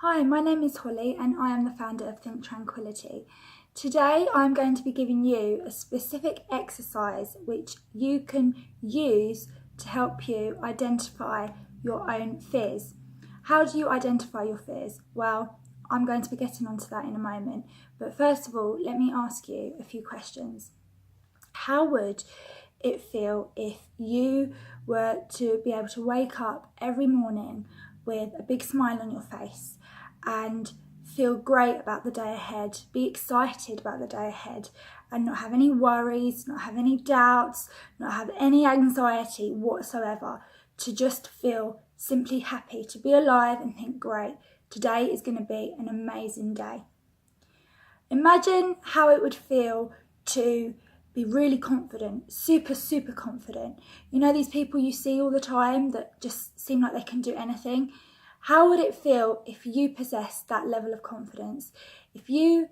Hi, my name is Holly and I am the founder of Think Tranquility. Today I'm going to be giving you a specific exercise which you can use to help you identify your own fears. How do you identify your fears? Well, I'm going to be getting onto that in a moment, but first of all, let me ask you a few questions. How would it feel if you were to be able to wake up every morning with a big smile on your face and feel great about the day ahead, be excited about the day ahead, and not have any worries, not have any doubts, not have any anxiety whatsoever, to just feel simply happy, to be alive and think, great, today is going to be an amazing day. Imagine how it would feel to be really confident, super confident. You know these people you see all the time that just seem like they can do anything? How would it feel if you possessed that level of confidence? If you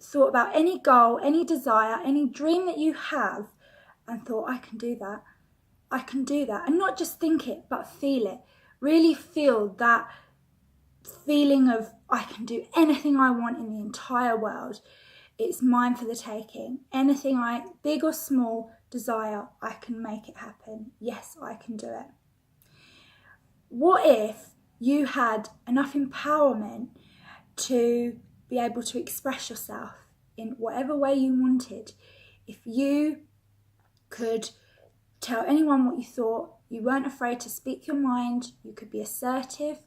thought about any goal, any desire, any dream that you have and thought, I can do that, I can do that. And not just think it, but feel it. Really feel that feeling of I can do anything I want in the entire world. It's mine for the taking. Anything I, big or small, desire, I can make it happen. Yes, I can do it. What if you had enough empowerment to be able to express yourself in whatever way you wanted? If you could tell anyone what you thought, you weren't afraid to speak your mind, you could be assertive,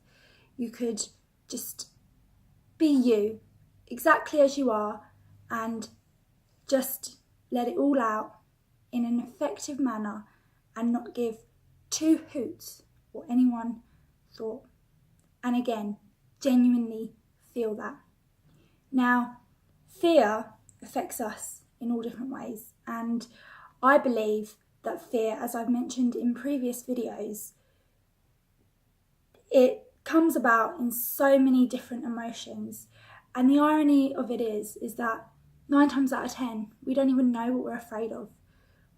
you could just be you, exactly as you are, and just let it all out in an effective manner and not give two hoots what anyone thought. And again, genuinely feel that. Now, fear affects us in all different ways, and I believe that fear, as I've mentioned in previous videos, it comes about in so many different emotions, and the irony of it is that 9 times out of 10 we don't even know what we're afraid of.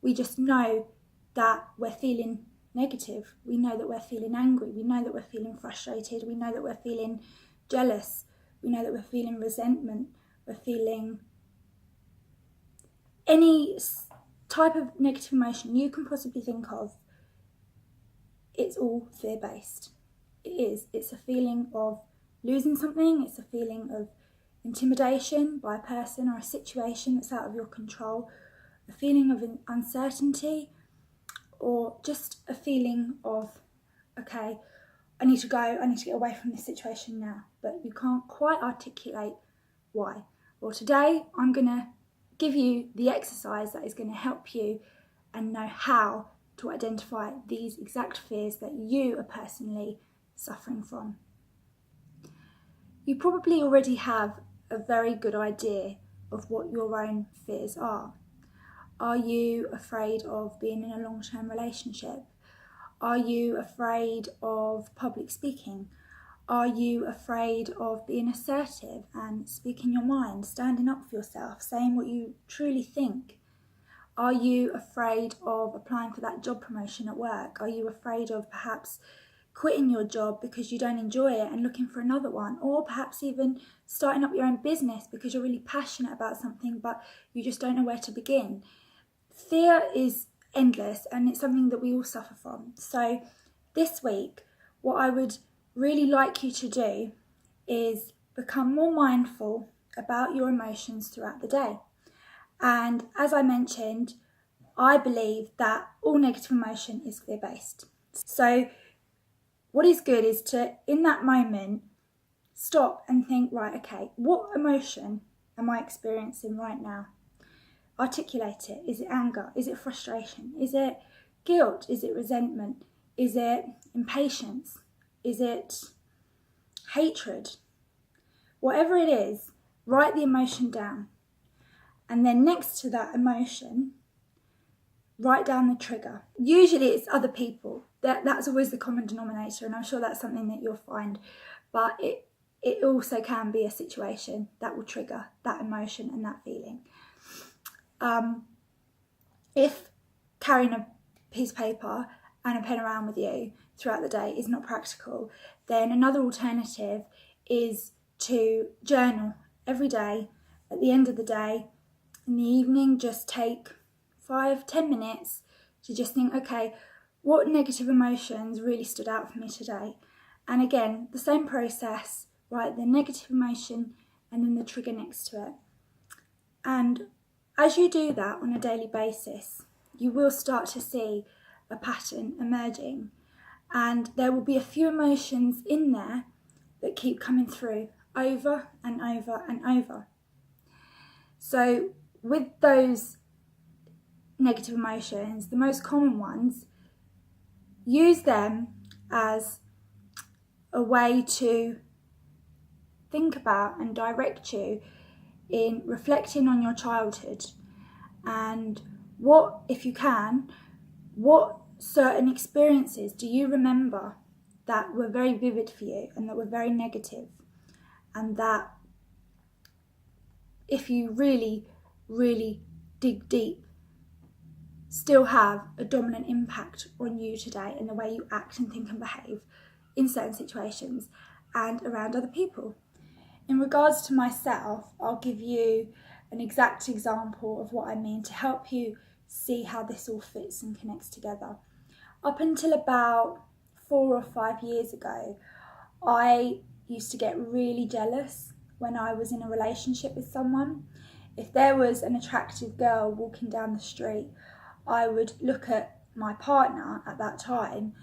We just know that we're feeling negative, we know that we're feeling angry, we know that we're feeling frustrated, we know that we're feeling jealous, we know that we're feeling resentment, we're feeling any type of negative emotion you can possibly think of. It's all fear-based. It's a feeling of losing something, it's a feeling of intimidation by a person or a situation that's out of your control, a feeling of uncertainty, or just a feeling of, okay, I need to go, I need to get away from this situation now, but you can't quite articulate why. Well, today I'm going to give you the exercise that is going to help you and know how to identify these exact fears that you are personally suffering from. You probably already have a very good idea of what your own fears are. Are you afraid of being in a long-term relationship? Are you afraid of public speaking? Are you afraid of being assertive and speaking your mind, standing up for yourself, saying what you truly think? Are you afraid of applying for that job promotion at work? Are you afraid of perhaps quitting your job because you don't enjoy it and looking for another one? Or perhaps even starting up your own business because you're really passionate about something but you just don't know where to begin? Fear is endless and it's something that we all suffer from. So this week, what I would really like you to do is become more mindful about your emotions throughout the day. And as I mentioned, I believe that all negative emotion is fear-based. So what is good is to, in that moment, stop and think, right, okay, what emotion am I experiencing right now? Articulate it. Is it anger? Is it frustration? Is it guilt? Is it resentment? Is it impatience? Is it hatred? Whatever it is, write the emotion down. And then next to that emotion, write down the trigger. Usually it's other people. That's always the common denominator, and I'm sure that's something that you'll find. But it also can be a situation that will trigger that emotion and that feeling. If carrying a piece of paper and a pen around with you throughout the day is not practical, then another alternative is to journal every day. At the end of the day, in the evening, just take 5-10 minutes to just think, okay, what negative emotions really stood out for me today? And again, the same process, write the negative emotion and then the trigger next to it. And as you do that on a daily basis, you will start to see a pattern emerging, and there will be a few emotions in there that keep coming through over and over and over. So with those negative emotions, the most common ones, use them as a way to think about and direct you in reflecting on your childhood and what, if you can, what certain experiences do you remember that were very vivid for you and that were very negative, and that if you really, really dig deep, still have a dominant impact on you today and the way you act and think and behave in certain situations and around other people. In regards to myself, I'll give you an exact example of what I mean to help you see how this all fits and connects together. Up until about 4 or 5 years ago, I used to get really jealous when I was in a relationship with someone. If there was an attractive girl walking down the street, I would look at my partner at that time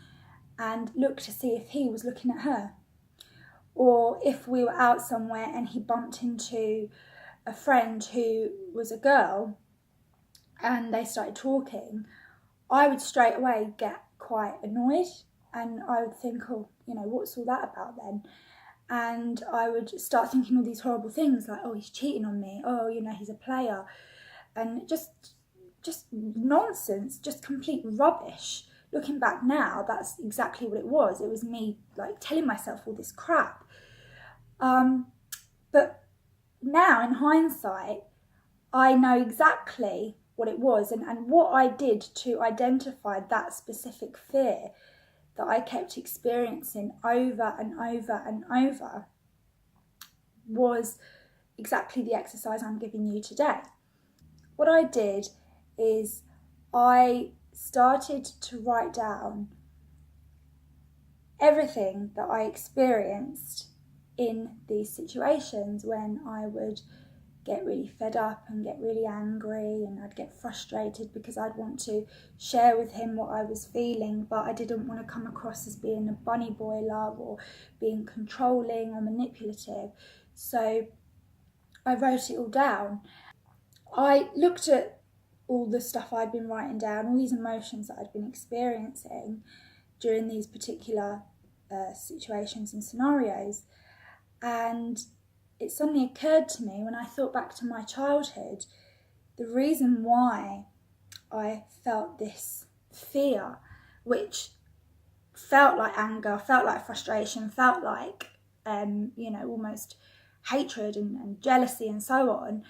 and look to see if he was looking at her. Or if we were out somewhere and he bumped into a friend who was a girl and they started talking, I would straight away get quite annoyed, and I would think, oh, what's all that about then? And I would start thinking all these horrible things like, oh, he's cheating on me, oh, he's a player, and just nonsense, just complete rubbish. Looking back now, that's exactly what it was. It was me telling myself all this crap. But now in hindsight, I know exactly what it was and what I did to identify that specific fear that I kept experiencing over and over and over was exactly the exercise I'm giving you today. What I did is I started to write down everything that I experienced in these situations when I would get really fed up and get really angry, and I'd get frustrated because I'd want to share with him what I was feeling, but I didn't want to come across as being a bunny boy love or being controlling or manipulative. So I wrote it all down. I looked at all the stuff I'd been writing down, all these emotions that I'd been experiencing during these particular situations and scenarios, and it suddenly occurred to me when I thought back to my childhood, the reason why I felt this fear, which felt like anger, felt like frustration, felt like, almost hatred and jealousy and so on,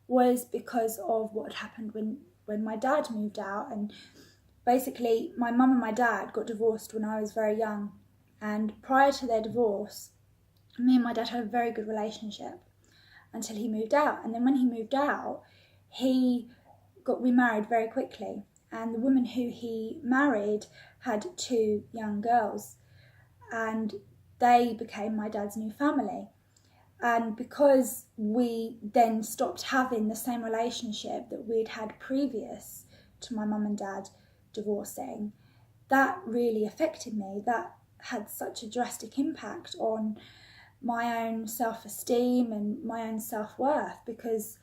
was because of what had happened when my dad moved out. And basically, my mum and my dad got divorced when I was very young. And prior to their divorce, me and my dad had a very good relationship until he moved out. And then when he moved out, he got remarried very quickly. And the woman who he married had 2 young girls. And they became my dad's new family. And because we then stopped having the same relationship that we'd had previous to my mum and dad divorcing, that really affected me. That had such a drastic impact on my own self-esteem and my own self-worth, because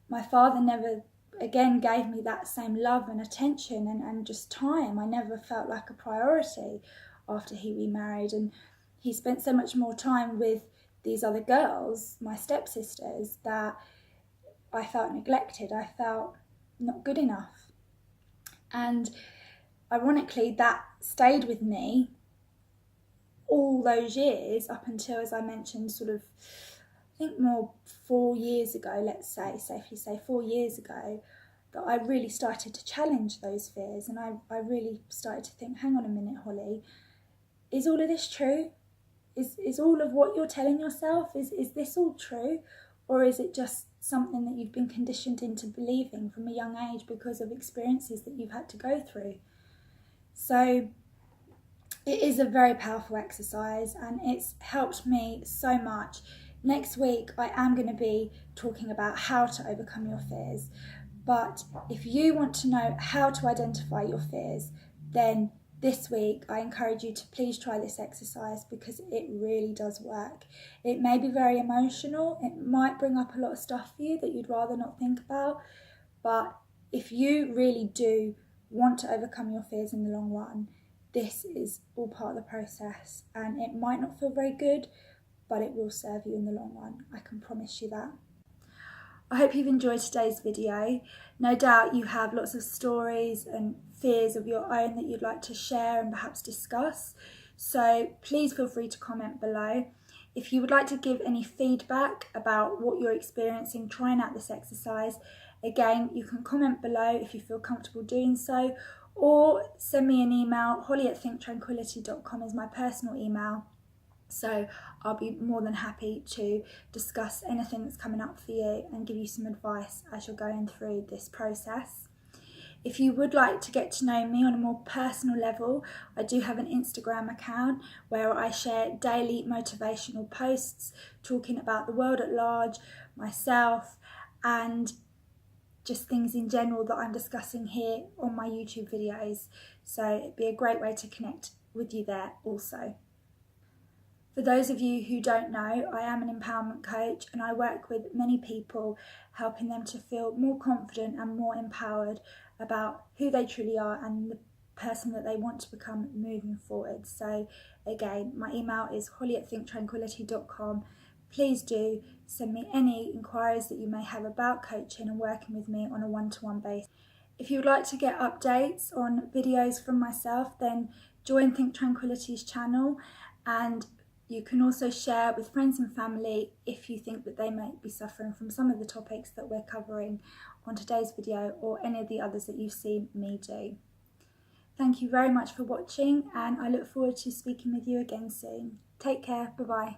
my father never again gave me that same love and attention and just time. I never felt like a priority after he remarried, and he spent so much more time with these other girls, my stepsisters, that I felt neglected. I felt not good enough. And ironically, that stayed with me all those years up until, as I mentioned, sort of, I think more 4 years ago, let's say, safely say 4 years ago, that I really started to challenge those fears. And I really started to think, hang on a minute, Holly, is all of this true? is all of what you're telling yourself, is this all true? Or is it just something that you've been conditioned into believing from a young age because of experiences that you've had to go through? So it is a very powerful exercise and it's helped me so much. Next week I am going to be talking about how to overcome your fears. But if you want to know how to identify your fears, then this week I encourage you to please try this exercise because it really does work. It may be very emotional, it might bring up a lot of stuff for you that you'd rather not think about, but if you really do want to overcome your fears in the long run, this is all part of the process, and it might not feel very good, but it will serve you in the long run. I can promise you that. I hope you've enjoyed today's video. No doubt you have lots of stories and fears of your own that you'd like to share and perhaps discuss. So please feel free to comment below. If you would like to give any feedback about what you're experiencing trying out this exercise, again, you can comment below if you feel comfortable doing so, or send me an email. holly@thinktranquility.com is my personal email. So I'll be more than happy to discuss anything that's coming up for you and give you some advice as you're going through this process. If you would like to get to know me on a more personal level, I do have an Instagram account where I share daily motivational posts talking about the world at large, myself, and just things in general that I'm discussing here on my YouTube videos. So it'd be a great way to connect with you there also. For those of you who don't know, I am an empowerment coach and I work with many people, helping them to feel more confident and more empowered about who they truly are and the person that they want to become moving forward. So again, my email is holly@thinktranquility.com. Please do send me any inquiries that you may have about coaching and working with me on a one-to-one basis. If you would like to get updates on videos from myself, then join Think Tranquility's channel, and you can also share with friends and family if you think that they might be suffering from some of the topics that we're covering on today's video or any of the others that you've seen me do. Thank you very much for watching, and I look forward to speaking with you again soon. Take care, bye-bye.